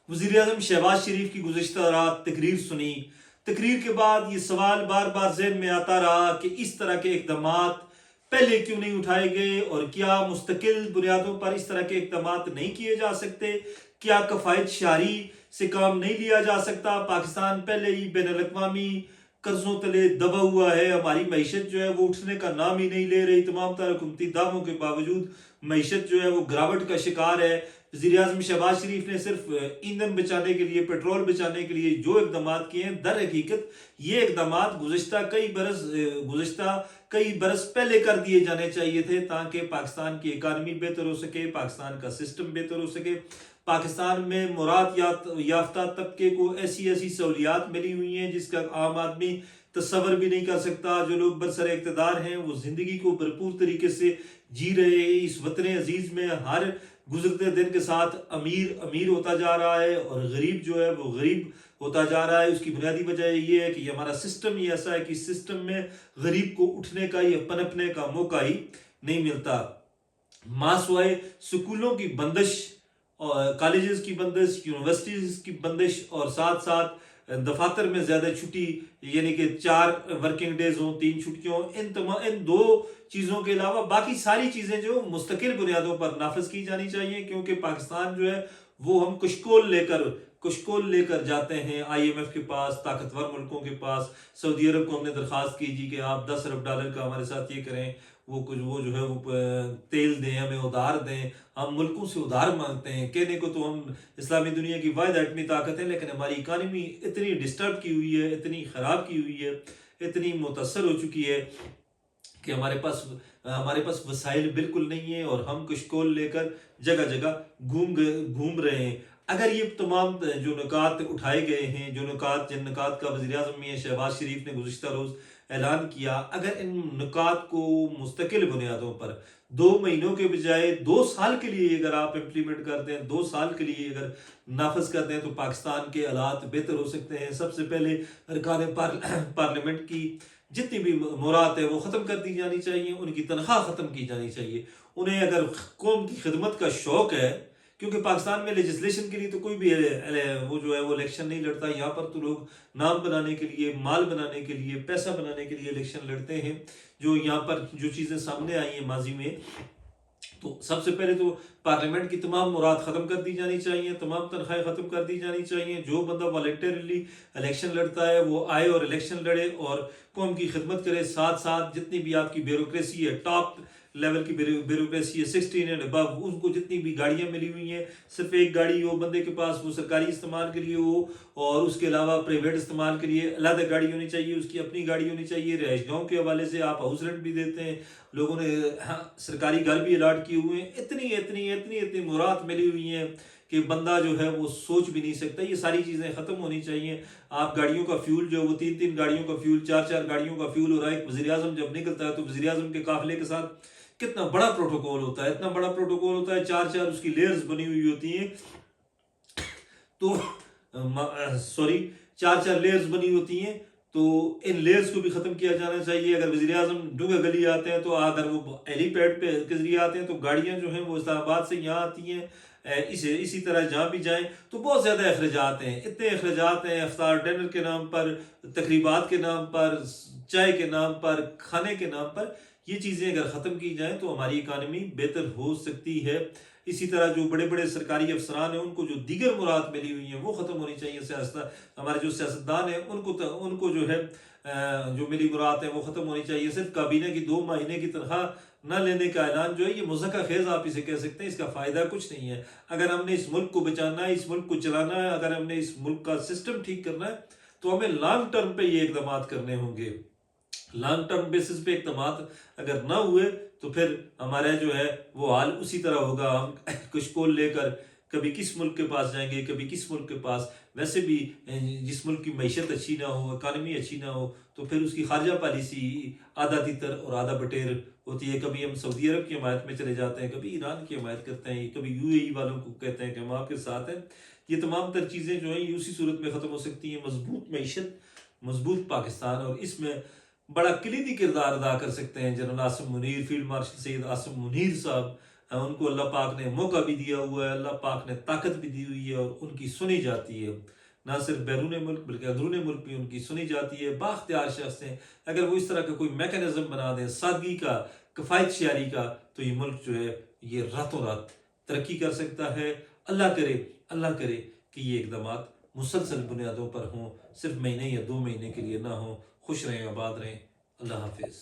वज़ीर आज़म शहबाज शरीफ की गुज़िश्ता रात तकरीर सुनी। तकरीर के बाद ये सवाल बार बार ज़हन में आता रहा कि इस तरह के इक़दामात पहले क्यों नहीं उठाए गए, और क्या मुस्तकिल बुनियादों पर इस तरह के इक़दामात नहीं किए जा सकते? क्या कफ़ायत शारी से काम नहीं लिया जा सकता? पाकिस्तान पहले ही बैनुल-अक़वामी कर्ज़ों तले दबा हुआ है, हमारी मईशत जो है वो उठने का नाम ही नहीं ले रही। तमाम तरह हुकूमती दावों के बावजूद मईशत जो है वो गिरावट का शिकार है। वज़ीर आज़म शहबाज शरीफ ने सिर्फ ईंधन बचाने के लिए, पेट्रोल बचाने के लिए जो इकदाम किए हैं, दर हकीकत ये इकदाम गुज़िश्ता कई बरस पहले कर दिए जाने चाहिए थे, ताकि पाकिस्तान की इकानमी बेहतर हो सके, पाकिस्तान का सिस्टम बेहतर हो सके, पाकिस्तान में मुराद याफ्ता तबके को ऐसी ऐसी सहूलियात मिली हुई हैं जिसका आम आदमी तस्वर भी नहीं कर सकता। जो लोग बरसर इक़्तिदार हैं वो ज़िंदगी को भरपूर तरीके से जी रहे हैं। इस वतन अजीज़ में हर गुजरते दिन के साथ अमीर अमीर होता जा रहा है और गरीब जो है वो गरीब होता जा रहा है। उसकी बुनियादी वजह ये है कि हमारा सिस्टम ही ऐसा है कि सिस्टम में गरीब को उठने का या पनपने का मौका ही नहीं मिलता। मासवाए स्कूलों की बंदिश और कॉलेजेस की बंदिश, यूनिवर्सिटीज़ की बंदिश, और साथ साथ दफातर में ज़्यादा छुट्टी, यानी कि 4 वर्किंग डेज हों, 3 छुट्टियों, इन 2 चीज़ों के अलावा बाकी सारी चीज़ें जो मुस्तकिल बुनियादों पर नाफिज की जानी चाहिए, क्योंकि पाकिस्तान जो है वो हम कुशकोल लेकर जाते हैं IMF के पास, ताकतवर मुल्कों के पास। सऊदी अरब को हमने दरख्वास्त की जी कि आप $10 अरब का हमारे साथ ये करें, वो जो है वो तेल दें, हमें उधार दें। हम मुल्कों से उधार मांगते हैं। कहने को तो हम इस्लामी दुनिया की वाहिद एटमी ताकत है, लेकिन हमारी इकानमी इतनी डिस्टर्ब की हुई है, इतनी ख़राब की हुई है, इतनी मुतासर हो चुकी है कि हमारे पास वसाइल बिल्कुल नहीं है, और हम कुशकोल लेकर जगह जगह घूम रहे हैं। अगर ये तमाम जो नुकात उठाए गए हैं, जिन नुकात का वज़ीर आज़म मियां शहबाज शरीफ ने गुज़िश्ता रोज़ ऐलान किया, अगर इन नुकात को मुस्तकिल बुनियादों पर 2 महीनों के बजाय 2 साल के लिए अगर आप इम्प्लीमेंट करते हैं, 2 साल के लिए अगर नाफज करते हैं, तो पाकिस्तान के हालात बेहतर हो सकते हैं। सबसे पहले अरकान पार्लियामेंट की जितनी भी मुराद है वो ख़त्म कर दी जानी चाहिए, उनकी तनख्वाह ख़त्म की जानी चाहिए। उन्हें अगर कौम की खिदमत का शौक़ है, क्योंकि पाकिस्तान में लेजिस्लेशन के लिए तो कोई भी वो जो है वो इलेक्शन नहीं लड़ता। यहाँ पर तो लोग नाम बनाने के लिए, माल बनाने के लिए, पैसा बनाने के लिए इलेक्शन लड़ते हैं। जो यहाँ पर जो चीज़ें सामने आई हैं माजी में, तो सबसे पहले तो पार्लियामेंट की तमाम मुराद ख़त्म कर दी जानी चाहिए, तमाम तनख्वाहें ख़त्म कर दी जानी चाहिए। जो बंदा वॉलंटरली इलेक्शन लड़ता है वो आए और इलेक्शन लड़े और कौम की खिदमत करे। साथ साथ जितनी भी आपकी ब्यूरोक्रेसी है, टॉप लेवल की ब्यूरोक्रेसी है, 16 एंड अबव, उनको जितनी भी गाड़ियाँ मिली हुई हैं, सिर्फ एक गाड़ी हो बंदे के पास, वो सरकारी इस्तेमाल के लिए हो, और उसके अलावा प्राइवेट इस्तेमाल के लिए अलग गाड़ी होनी चाहिए, उसकी अपनी गाड़ी होनी चाहिए। रहायश गाँव के हवाले से आप हाउस रेंट भी देते हैं, लोगों ने सरकारी घर भी अलाट किए हुए हैं। इतनी मुराद मिली हुई हैं कि बंदा जो है वो सोच भी नहीं सकता। ये सारी चीज़ें ख़त्म होनी चाहिए। आप गाड़ियों का फ्यूल जो है वो 3 गाड़ियों का फ्यूल, 4 गाड़ियों का फ्यूल हो रहा है। एक वज़ीर आज़म जब निकलता है तो वज़ीर आज़म के काफ़िले के साथ कितना बड़ा प्रोटोकॉल होता है, इतना बड़ा प्रोटोकॉल होता है, 4 उसकी लेयर्स बनी हुई होती हैं। तो सॉरी 4 लेयर्स बनी होती हैं, तो इन लेयर्स को भी ख़त्म किया जाना चाहिए। अगर वज़ीर आज़म डूंगा गली आते हैं, तो अगर वो हेलीपैड पे के ज़रिए आते हैं, तो गाड़ियाँ जो हैं वो इस्लामाबाद से यहाँ आती हैं। इसी तरह जहाँ भी जाएं तो बहुत ज़्यादा अखराजात हैं, इतने अखराजात हैं। इफ्तार डिनर के नाम पर, तकरीबात के नाम पर, चाय के नाम पर, खाने के नाम पर, ये चीज़ें अगर ख़त्म की जाएँ तो हमारी इकानमी बेहतर हो सकती है। इसी तरह जो बड़े बड़े सरकारी अफसरान हैं, उनको जो दीगर मुराद मिली हुई हैं वो ख़त्म होनी चाहिए। हमारे जो सियासतदान हैं उनको जो है जो मिली मुराद है वो ख़त्म होनी चाहिए। सिर्फ काबीना की 2 महीने की तनख्वाह न लेने का ऐलान जो है ये मुज़क्का खेज़ आप इसे कह सकते हैं, इसका फ़ायदा कुछ नहीं है। अगर हमने इस मुल्क को बचाना है, इस मुल्क को चलाना है, अगर हमने इस मुल्क का सिस्टम ठीक करना है, तो हमें लॉन्ग टर्म पे ये इक़दाम करने होंगे। लॉन्ग टर्म बेसिस पे इक़दाम अगर ना हुए तो फिर हमारा जो है वो हाल उसी तरह होगा। हम कुछ कोल लेकर कभी किस मुल्क के पास जाएंगे, कभी किस मुल्क के पास। वैसे भी जिस मुल्क की मईशत अच्छी ना हो, इकानमी अच्छी ना हो, तो फिर उसकी खारजा पॉलिसी आधा तितर और आधा बटेर होती है। कभी हम सऊदी अरब की हमायत में चले जाते हैं, कभी ईरान की हमायत करते हैं, कभी UAE वालों को कहते हैं कि हम आपके साथ हैं। ये तमाम तर चीज़ें जो हैं ये उसी सूरत में ख़त्म हो सकती हैं। मजबूत मईशत, मजबूत पाकिस्तान, और इसमें बड़ा कलीदी किरदार अदा कर सकते हैं general Asim Munir, field marshal Syed Asim Munir साहब। ان کو اللہ پاک نے موقع بھی دیا ہوا ہے، اللہ پاک نے طاقت بھی دی ہوئی ہے، اور ان کی سنی جاتی ہے، نہ صرف بیرون ملک بلکہ اندرون ملک بھی ان کی سنی جاتی ہے۔ بااختیار شخص ہیں، اگر وہ اس طرح کا کوئی میکنزم بنا دیں سادگی کا، کفایت شعری کا، تو یہ ملک جو ہے یہ راتوں رات ترقی کر سکتا ہے۔ اللہ کرے کہ یہ اقدامات مسلسل بنیادوں پر ہوں، صرف مہینے یا 2 مہینے کے لیے نہ ہوں۔ خوش رہیں، آباد رہیں، اللہ حافظ۔